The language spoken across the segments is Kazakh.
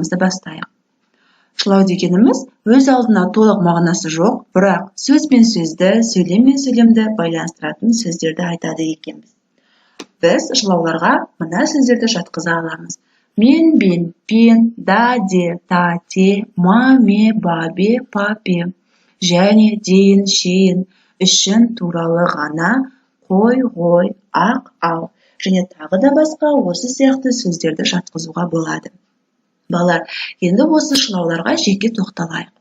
бастайық. Шылау дегеніміз өз алдына толық мағынасы жоқ, бірақ сөз бен сөзді, сөйлем мен сөйлемді байланыстыратын сөздерді айтады екенбіз. Біз шылауларға мына сөздерді жатқыза аламыз. Мен, бен, пен, да, де, та, те, ма, ме, ба, бе, па, пе. Және, дейін, шейін, үшін, туралы, ғана, қой, ғой, ақ, ал. Және тағы да басқа осы сияқты сөздерді жатқызуға болады. Балалар, енді осы шылауларға жеке тоқталайық.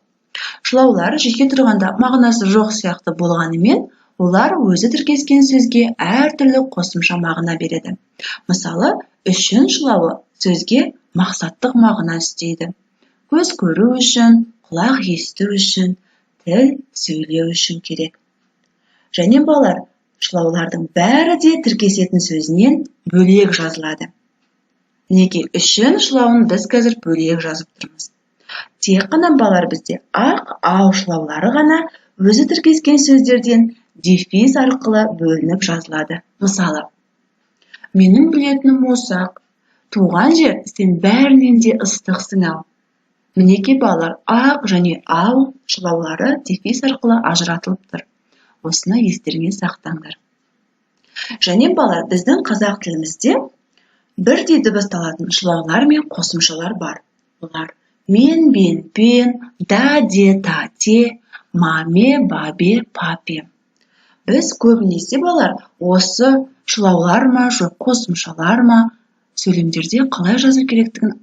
Шылаулар жеке тұрғанда мағынасы жоқ сияқты болғанымен, олар өзі тіркескен сөзге әртүрлі қосымша мағына береді. Мысалы, үшін шылауы сөзге мақсаттық мағына үстейді. Көз көру үшін, құлақ есту үшін, тіл сөйлеу үшін керек. Және балалар, шылаулардың бәрі де тіркесетін сөзінен бөлек жазылады. Неге үшін шылауын біз қазір бөлек жазып тұрмыз. Тек қана балалар бізде ақ, ау шылаулары ғана өзі тіркескен сөздерден дефис арқылы бөлініп жазылады. Мысалы, менің білетінім осы-ақ, туған жер сен бәрінен де ыстықсың ау. Мінеки балалар, ақ және ау шылаулары дефис арқылы ажыратылып тұр. Осыны естеріңе сақтаңдар. Және балалар, біздің қазақ тілімізде бірдей дыбысталатын шылаулар мен қосымшалар бар. Олар мен, бен, пен, да, де, та, те, ма, ме, ба, бе, па, пе. Біз көбінесе балалар осы шылаулар ма, жоқ қосымшалар ма сөйлемдерде қалай жазу керектігін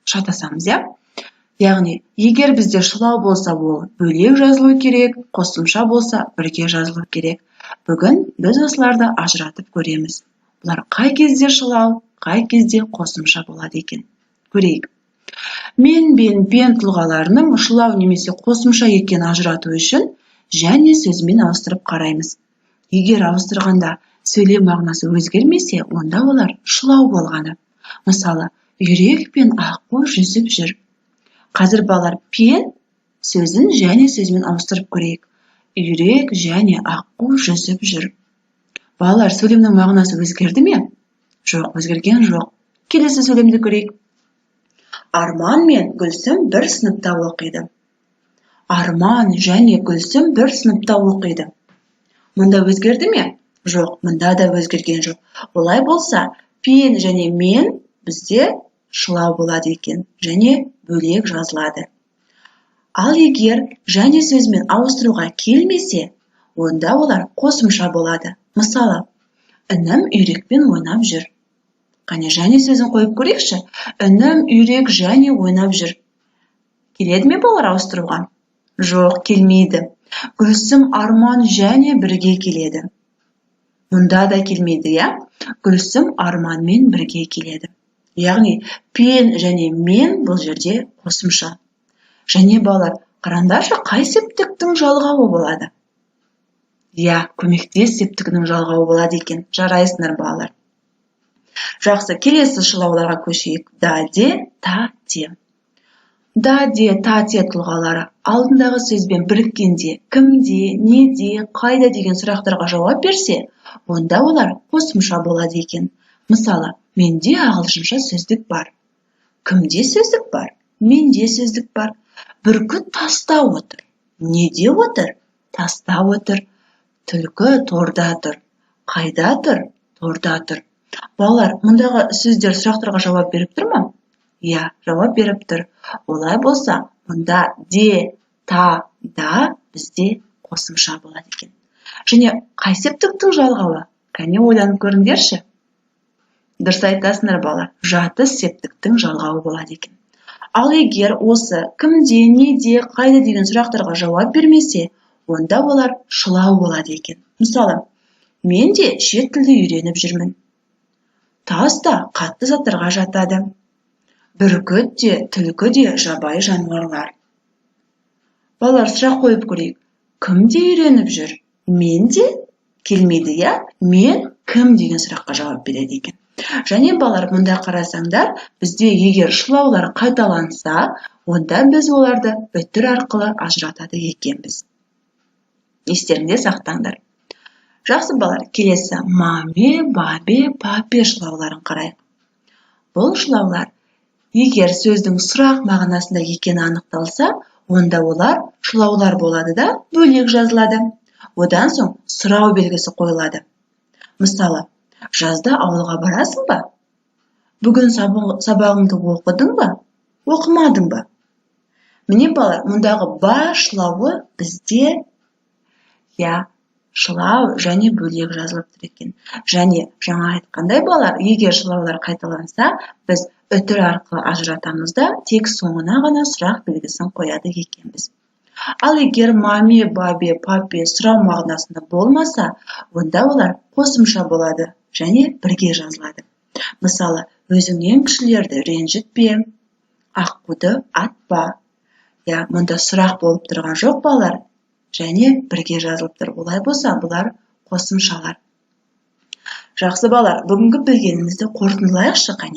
шатасамыз, Яғни, егер бізде шылау болса, ол бөлек жазылу керек, қосымша болса, бірге жазылу керек. Бүгін біз осыларды ажыратып көреміз. Бұлар қай кезде шылау, қай кезде қосымша болады екен. Көрейік. Мен, бен, пен тұлғаларының шылау немесе қосымша екенін ажырату үшін және сөзмен ауыстырып қараймыз. Егер ауыстырғанда сөйлем мағынасы өзгермесе, онда олар шылау болғаны. Мысалы, үйрек пен аққу жүзіп жүр. Қазір балалар пен сөзін және сөзмен ауыстырып көрейік. Үйрек және аққу жүзіп жүр. Балалар, сөйлемнің мағынасы өзгерді ме? Жоқ, өзгерген жоқ. Келесі сөйлемді көрейік. Арман мен Гүлсім бір сыныпта оқиды. Арман және Гүлсім бір сыныпта оқиды. Мұнда өзгерді ме? Жоқ, мұнда да өзгерген жоқ. Олай болса, пен және мен бізде шылау болады екен, және бөлек жазылады. Ал егер және сөзмен ауыстыруға келмесе, онда олар қосымша болады. Мысалы, інім үйрекпен ойнап жүр. Қане және сөзін қойып көрейікші. Інім үйрек және ойнап жүр. Келеді ме балалар ауыстыруға? Жоқ, келмейді. Гүлсім арман және бірге келеді. Мұнда да келмейді, Гүлсім арманмен бірге келеді. Яғни, пен және мен бұл жерде қосымша. Және балалар, қараңдаршы, қай септіктің жалғауы болады? Көмектес септігінің жалғауы болады екен. Жарайсыңдар балалар. Жақсы, келесі шылауларға көшейік. Да, де, та, те. Да, де, та, те тұлғалары алдындағы сөзбен біріккенде, кімде, неде, қайда деген сұрақтарға жауап берсе, онда олар қосымша болады екен. Мысалы, менде ағылшынша сөздік бар. Кімде сөздік бар? Менде сөздік бар. Бүркіт таста отыр. Неде отыр? Таста отыр. Түлкі торда тұр. Қайда тұр? Торда тұр. Балалар, мұндағы сөздер сұрақтарға жауап беріп тұр ма? Жауап беріп тұр. Олай болса, мұнда де, та, да бізде қосымша болады екен. Және қай септіктің жалғауы? Кәне ойланып көріңдерші. Дұрыс айтасыңдар балалар, жаты септіктің жалғауы болады екен. Ал егер осы кімде, неде, қайда деген сұрақтарға жауап бермесе, онда олар шылау болады екен. Мысалы, мен де шет тілді үйреніп жүрмін. Тас та қатты заттарға жатады. Бүркіт те, түлкі де жабайы жануарлар. Балалар, сұрақ қойып көрейік. Кімде үйреніп жүр? Мен де? Келмейді, Мен кім деген сұраққа жауап береді екен. Және балалар, мұнда қарасаңдар, бізде егер шылаулар қайталанса, онда біз оларды үтір арқылы ажыратады екенбіз. Естеріңде сақтаңдар. Жақсы балалар, келесі маме, бабе, папе шылауларын қарайық. Бұл шылаулар егер сөздің сұрақ мағынасында екені анықталса, онда олар шылаулар болады да бөлек жазылады. Одан соң сұрау белгісі қойылады. Мысалы, жазда ауылға барасың ба? Бүгін сабағыңды оқыдың ба? Оқымадың ба? Міне балалар, мұндағы ба шылауы бізде шылау және бөлек жазылып тұр екен. Және жаңа айтқандай балалар, егер шылаулар қайталанса, біз үтір арқылы ажыратамыз да тек соңына ғана сұрақ белгісін қояды екенбіз. Ал егер маме, бабе, папе сұрау мағынасында болмаса, онда олар қосымша болады және бірге жазылады. Мысалы, өзіңнен кішілерді ренжітпе, аққуды атпа. Мұнда сұрақ болып тұрған жоқ балалар, және бірге жазылып тұр. Олай болса, бұлар қосымшалар. Жақсы балалар, бүгінгі білгенімізді қорытындылайықшы қане.